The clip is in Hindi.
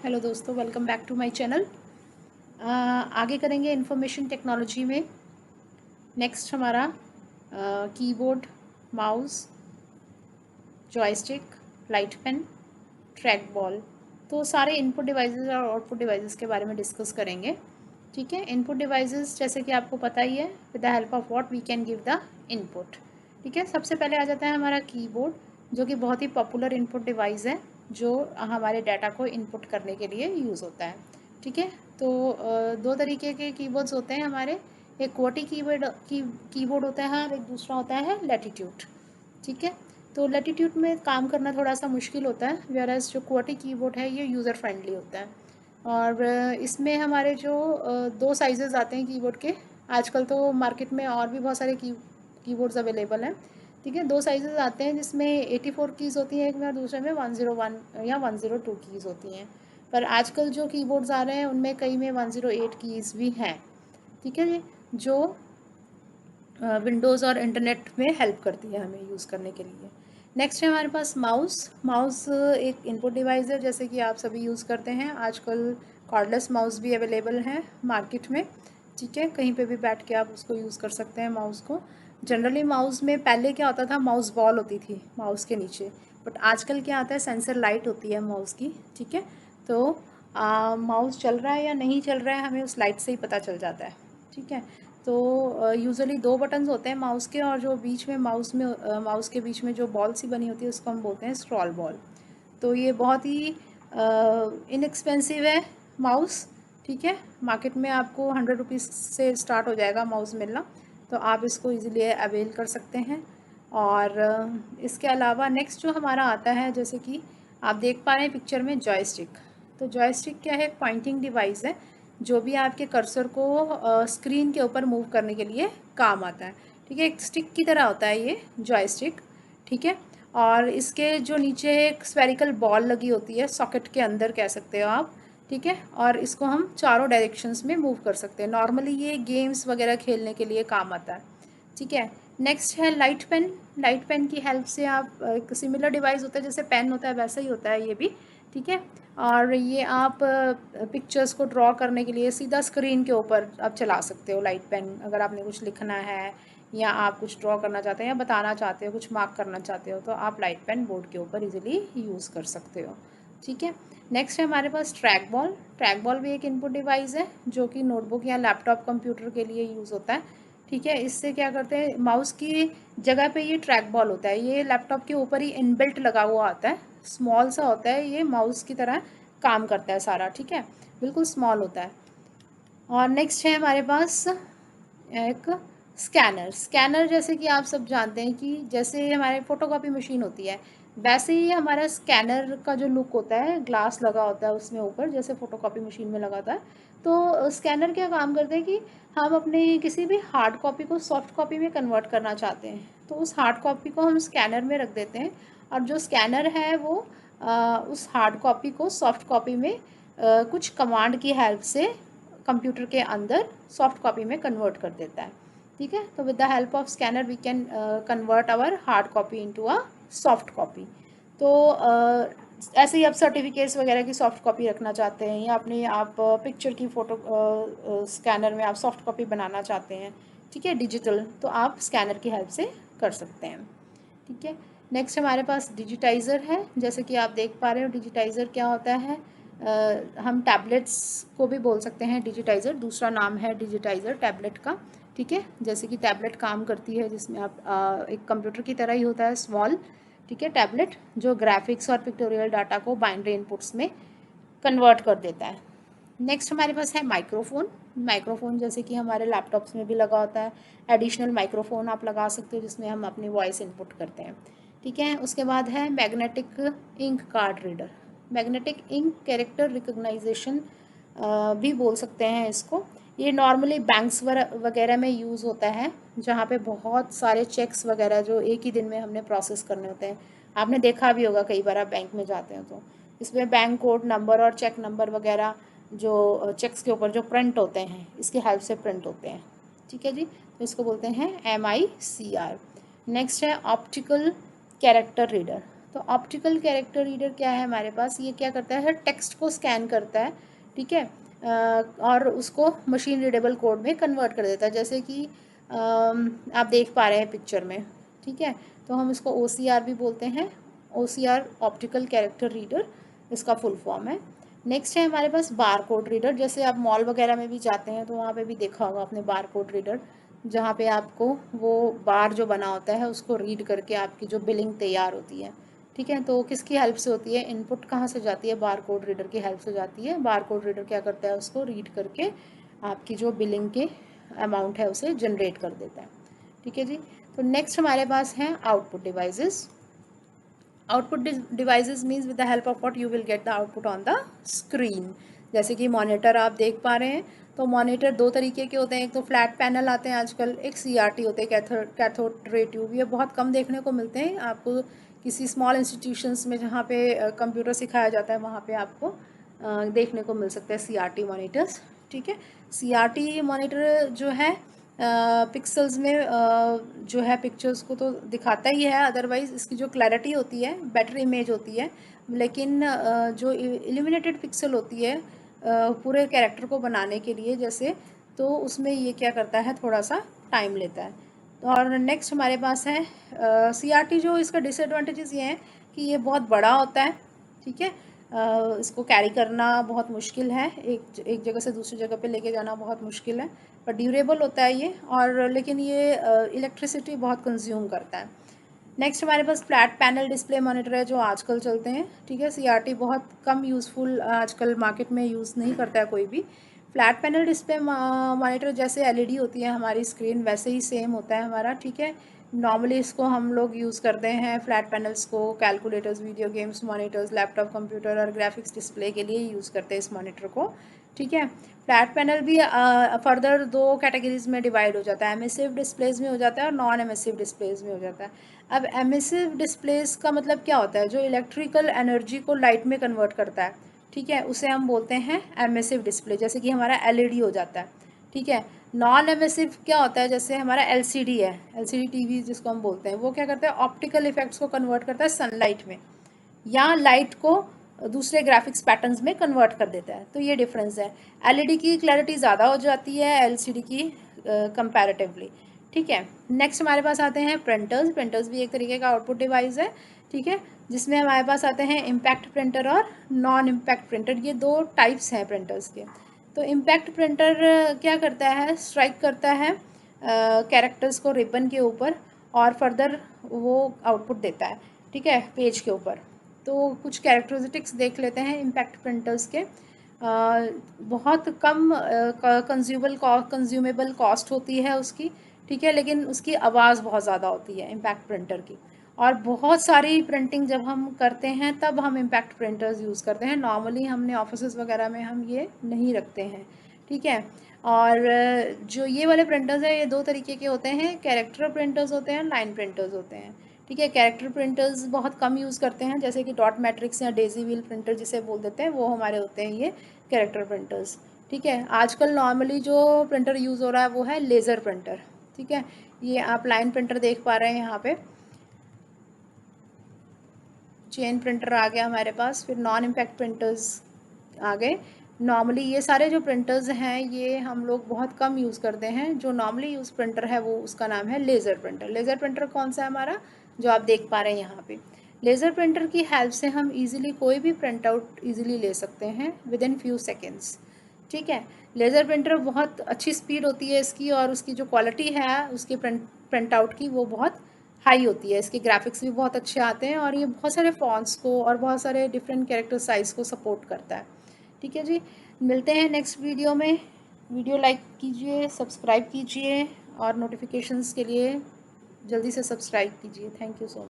हेलो दोस्तों, welcome back to my channel. आगे करेंगे इंफॉर्मेशन टेक्नोलॉजी में। नेक्स्ट हमारा keyboard, mouse, joystick, light pen, track ball, तो सारे इनपुट डिवाइसेस और आउटपुट डिवाइसेस के बारे में डिस्कस करेंगे। ठीक है, इनपुट डिवाइसेस जैसे कि आपको पता ही है, with the help of what we can give the input. ठीक है, सबसे पहले आ जाता है हमारा कीबोर्ड, जो कि बहुत ही पॉपुलर इनपुट डिवाइस है, जो हमारे डाटा को इनपुट करने के लिए यूज़ होता है। ठीक है, तो दो तरीके के कीबोर्ड्स होते हैं हमारे। एक क्वर्टी कीबोर्ड होता है और एक दूसरा होता है लैटिट्यूड। ठीक है, तो लैटिट्यूड में काम करना थोड़ा सा मुश्किल होता है, वेयरएज़ जो क्वर्टी कीबोर्ड है ये यूज़र फ्रेंडली होता है। और इसमें हमारे जो दो साइजेस आते हैं कीबोर्ड के। आजकल तो मार्केट में और भी बहुत सारे कीबोर्ड्स अवेलेबल हैं। ठीक है, दो साइजेस आते हैं जिसमें 84 कीज़ होती हैं एक में, और दूसरे में 101 या 102 कीज़ होती हैं। पर आजकल जो कीबोर्ड्स आ रहे हैं उनमें कई में 108 कीज़ भी हैं। ठीक है जी, जो विंडोज़ और इंटरनेट में हेल्प करती है हमें यूज़ करने के लिए। नेक्स्ट है हमारे पास माउस। माउस एक इनपुट डिवाइस है, जैसे कि आप सभी यूज़ करते हैं। आजकल कॉर्डलेस माउस भी अवेलेबल हैं मार्केट में। ठीक है, कहीं पे भी बैठ के आप उसको यूज़ कर सकते हैं माउस को। जनरली माउस में पहले क्या होता था, माउस बॉल होती थी माउस के नीचे, बट आजकल क्या आता है, सेंसर लाइट होती है माउस की। ठीक है, तो माउस चल रहा है या नहीं चल रहा है हमें उस लाइट से ही पता चल जाता है। ठीक है, तो यूजुअली दो बटन्स होते हैं माउस के, और जो बीच में माउस के बीच में जो बॉल सी बनी होती है उसको हम बोलते हैं स्क्रॉल बॉल। तो ये बहुत ही इनएक्सपेंसिव है माउस। ठीक है, मार्केट में आपको 100 रुपीज़ से स्टार्ट हो जाएगा माउस मिलना, तो आप इसको इजीली अवेल कर सकते हैं। और इसके अलावा नेक्स्ट जो हमारा आता है, जैसे कि आप देख पा रहे हैं पिक्चर में, जॉयस्टिक। तो जॉयस्टिक क्या है, पॉइंटिंग डिवाइस है, जो भी आपके कर्सर को स्क्रीन के ऊपर मूव करने के लिए काम आता है। ठीक है, एक स्टिक की तरह होता है ये जॉयस्टिक। ठीक है, और इसके जो नीचे एक स्फेरिकल बॉल लगी होती है, सॉकेट के अंदर कह सकते हो आप। ठीक है, और इसको हम चारों डायरेक्शंस में मूव कर सकते हैं। नॉर्मली ये गेम्स वगैरह खेलने के लिए काम आता है। ठीक है, नेक्स्ट है लाइट पेन। लाइट पेन की हेल्प से आप, एक सिमिलर डिवाइस होता है जैसे पेन होता है वैसा ही होता है ये भी। ठीक है, और ये आप पिक्चर्स को ड्रॉ करने के लिए सीधा स्क्रीन के ऊपर आप चला सकते हो लाइट पेन। अगर आपने कुछ लिखना है या आप कुछ ड्रॉ करना चाहते हैं या बताना चाहते हो, कुछ मार्क करना चाहते हो, तो आप लाइट पेन बोर्ड के ऊपर इजीली यूज़ कर सकते हो। ठीक है, नेक्स्ट है हमारे पास ट्रैक बॉल। ट्रैक बॉल भी एक इनपुट डिवाइस है, जो कि नोटबुक या लैपटॉप कंप्यूटर के लिए यूज़ होता है। ठीक है, इससे क्या करते हैं, माउस की जगह पे ये ट्रैक बॉल होता है, ये लैपटॉप के ऊपर ही इनबिल्ट लगा हुआ आता है। स्मॉल सा होता है, ये माउस की तरह काम करता है सारा। ठीक है, बिल्कुल स्मॉल होता है। और नेक्स्ट है हमारे पास एक स्कैनर। स्कैनर जैसे कि आप सब जानते हैं कि जैसे हमारे फोटोकॉपी मशीन होती है, वैसे ही हमारा स्कैनर का जो लुक होता है, ग्लास लगा होता है उसमें ऊपर, जैसे फोटोकॉपी मशीन में लगा होता है। तो स्कैनर क्या काम करते हैं कि हम अपने किसी भी हार्ड कॉपी को सॉफ्ट कॉपी में कन्वर्ट करना चाहते हैं, तो उस हार्ड कॉपी को हम स्कैनर में रख देते हैं, और जो स्कैनर है वो उस हार्ड कॉपी को सॉफ्ट कॉपी में कुछ कमांड की हेल्प से कंप्यूटर के अंदर सॉफ्ट कॉपी में कन्वर्ट कर देता है। ठीक है, तो with the help of scanner we can convert our hard copy into a soft copy. तो ऐसे ही आप सर्टिफिकेट्स वगैरह की सॉफ्ट कॉपी रखना चाहते हैं, या अपने आप पिक्चर की फ़ोटो स्कैनर में आप सॉफ्ट कॉपी बनाना चाहते हैं, ठीक है, डिजिटल, तो आप स्कैनर की हेल्प से कर सकते हैं। ठीक है, नेक्स्ट हमारे पास डिजिटाइज़र है। जैसे कि आप देख पा रहे हो, डिजिटाइज़र क्या होता है, हम टैबलेट्स को भी बोल सकते हैं डिजिटाइज़र, दूसरा नाम है डिजिटाइज़र टैबलेट का। ठीक है, जैसे कि टैबलेट काम करती है, जिसमें आप एक कंप्यूटर की तरह ही होता है, स्मॉल। ठीक है, टैबलेट जो ग्राफिक्स और पिक्टोरियल डाटा को बाइनरी इनपुट्स में कन्वर्ट कर देता है। नेक्स्ट हमारे पास है माइक्रोफोन। माइक्रोफोन जैसे कि हमारे लैपटॉप्स में भी लगा होता है, एडिशनल माइक्रोफोन आप लगा सकते हो जिसमें हम अपनी वॉइस इनपुट करते हैं। ठीक है, उसके बाद है magnetic ink card reader. Magnetic ink character recognition भी बोल सकते हैं इसको। ये नॉर्मली बैंक्स वगैरह में यूज़ होता है, जहाँ पे बहुत सारे चेक्स वगैरह जो एक ही दिन में हमने प्रोसेस करने होते हैं। आपने देखा भी होगा, कई बार आप बैंक में जाते हो तो इसमें बैंक कोड नंबर और चेक नंबर वगैरह जो चेक्स के ऊपर जो प्रिंट होते हैं, इसकी हेल्प से प्रिंट होते हैं। ठीक है जी, तो इसको बोलते हैं MICR। नेक्स्ट है ऑप्टिकल कैरेक्टर रीडर। तो ऑप्टिकल कैरेक्टर रीडर क्या है हमारे पास, ये क्या करता है, टेक्स्ट को स्कैन करता है, ठीक है, और उसको मशीन रीडेबल कोड में कन्वर्ट कर देता है, जैसे कि आप देख पा रहे हैं पिक्चर में, ठीक है। तो हम इसको OCR भी बोलते हैं, OCR ऑप्टिकल कैरेक्टर रीडर इसका फुल फॉर्म है। नेक्स्ट है हमारे पास बार कोड रीडर, जैसे आप मॉल वगैरह में भी जाते हैं तो वहाँ पे भी देखा होगा आपने बार कोड रीडर, जहाँ पे आपको वो बार जो बना होता है उसको रीड करके आपकी जो बिलिंग तैयार होती है, ठीक है। तो किसकी हेल्प से होती है, इनपुट कहाँ से जाती है, बार कोड रीडर की हेल्प से जाती है। बार कोड रीडर क्या करता है, उसको रीड करके आपकी जो बिलिंग के अमाउंट है उसे जनरेट कर देता है, ठीक है जी। तो नेक्स्ट हमारे पास हैं output devices. Output devices means with the help of what you will get the output on the screen. जैसे कि मॉनिटर आप देख पा रहे हैं, तो मॉनिटर दो तरीके के होते हैं, एक तो फ्लैट पैनल आते हैं आजकल, एक CRT होते हैं, कैथोड रे ट्यूब। ये बहुत कम देखने को मिलते हैं, आपको किसी स्मॉल इंस्टीट्यूशंस में जहाँ पे कंप्यूटर सिखाया जाता है वहाँ पे आपको देखने को मिल सकता है CRT मॉनिटर्स, ठीक है। CRT मॉनिटर जो है पिक्सल्स में जो है पिक्चर्स को तो दिखाता ही है, अदरवाइज़ इसकी जो क्लैरिटी होती है बेटर इमेज होती है, लेकिन जो इल्यूमिनेटेड पिक्सल होती है पूरे कैरेक्टर को बनाने के लिए जैसे, तो उसमें ये क्या करता है, थोड़ा सा टाइम लेता है। तो और नेक्स्ट हमारे पास है CRT। जो इसका डिसएडवांटेजेस ये हैं कि ये बहुत बड़ा होता है, ठीक है, इसको कैरी करना बहुत मुश्किल है, एक जगह से दूसरी जगह पे लेके जाना बहुत मुश्किल है, पर ड्यूरेबल होता है ये, और लेकिन ये इलेक्ट्रिसिटी बहुत कंज्यूम करता है। नेक्स्ट हमारे पास फ्लैट पैनल डिस्प्ले मॉनिटर है जो आजकल चलते हैं, ठीक है। CRT बहुत कम यूज़फुल आजकल मार्केट में यूज़ नहीं करता है कोई भी। फ्लैट पैनल डिस्प्ले मॉनिटर जैसे LED होती है हमारी स्क्रीन, वैसे ही सेम होता है हमारा, ठीक है। नॉर्मली इसको हम लोग यूज़ करते हैं फ्लैट पैनल्स को calculators, video games monitors, laptop computer और ग्राफिक्स डिस्प्ले के लिए यूज़ करते हैं इस मॉनिटर को, ठीक है। फ्लैट पैनल भी फर्दर दो कैटेगरीज में डिवाइड हो जाता है, एमिसिव डिस्प्लेज में हो जाता है और नॉन एमिसिव डिस्प्लेज में हो जाता है। अब एमिसिव डिस्प्लेज का मतलब क्या होता है, जो इलेक्ट्रिकल एनर्जी को लाइट में कन्वर्ट करता है, ठीक है, उसे हम बोलते हैं एमिसिव डिस्प्ले, जैसे कि हमारा LED हो जाता है, ठीक है। नॉन एमिसिव क्या होता है, जैसे हमारा LCD है, LCD TV जिसको हम बोलते हैं, वो क्या करता है, ऑप्टिकल इफेक्ट्स को कन्वर्ट करता है सनलाइट में, या लाइट को दूसरे ग्राफिक्स पैटर्न्स में कन्वर्ट कर देता है। तो ये डिफरेंस है, LED की क्लैरिटी ज़्यादा हो जाती है LCD की कंपैरेटिवली, ठीक है। नेक्स्ट हमारे पास आते हैं प्रिंटर्स। प्रिंटर्स भी एक तरीके का आउटपुट डिवाइस है, ठीक है, जिसमें हमारे पास आते हैं इम्पैक्ट प्रिंटर और नॉन इम्पैक्ट प्रिंटर। ये दो टाइप्स हैं प्रिंटर्स के। तो इम्पैक्ट प्रिंटर क्या करता है, स्ट्राइक करता है कैरेक्टर्स को रिबन के ऊपर और फर्दर वो आउटपुट देता है, ठीक है, पेज के ऊपर। तो कुछ कैरेक्टरिस्टिक्स देख लेते हैं इम्पैक्ट प्रिंटर्स के। बहुत कम कंज्यूमेबल कॉस्ट होती है उसकी, ठीक है, लेकिन उसकी आवाज़ बहुत ज़्यादा होती है इम्पैक्ट प्रिंटर की। और बहुत सारी प्रिंटिंग जब हम करते हैं तब हम इम्पैक्ट प्रिंटर्स यूज़ करते हैं, नॉर्मली हमने ऑफिस वगैरह में हम ये नहीं रखते हैं, ठीक है। और जो ये वाले प्रिंटर्स हैं ये दो तरीके के होते हैं, कैरेक्टर प्रिंटर्स होते हैं, लाइन प्रिंटर्स होते हैं, ठीक है। कैरेक्टर प्रिंटर्स बहुत कम यूज़ करते हैं, जैसे कि डॉट मैट्रिक्स या डेजी व्हील प्रिंटर जिसे बोल देते हैं, वो हमारे होते हैं ये कैरेक्टर प्रिंटर्स, ठीक है। आजकल नॉर्मली जो प्रिंटर यूज़ हो रहा है वो है लेज़र प्रिंटर, ठीक है। ये आप लाइन प्रिंटर देख पा रहे हैं यहाँ पे, चेन प्रिंटर आ गया हमारे पास, फिर नॉन इम्पैक्ट प्रिंटर्स आ गए। नॉर्मली ये सारे जो प्रिंटर्स हैं ये हम लोग बहुत कम यूज़ करते हैं। जो नॉर्मली यूज़ प्रिंटर है वो उसका नाम है लेज़र प्रिंटर। लेज़र प्रिंटर कौन सा है हमारा, जो आप देख पा रहे हैं यहाँ पे। लेज़र प्रिंटर की हेल्प से हम इजीली कोई भी प्रिंट आउट ईजिली ले सकते हैं विद इन फ्यू सेकेंड्स, ठीक है। लेज़र प्रिंटर बहुत अच्छी स्पीड होती है इसकी, और उसकी जो क्वालिटी है उसकी प्रिंट आउट की वो बहुत हाई होती है। इसके ग्राफिक्स भी बहुत अच्छे आते हैं और ये बहुत सारे फॉन्ट्स को और बहुत सारे डिफरेंट कैरेक्टर साइज़ को सपोर्ट करता है, ठीक है जी। मिलते हैं नेक्स्ट वीडियो में। वीडियो लाइक कीजिए, सब्सक्राइब कीजिए और नोटिफिकेशंस के लिए जल्दी से सब्सक्राइब कीजिए। Thank you so much.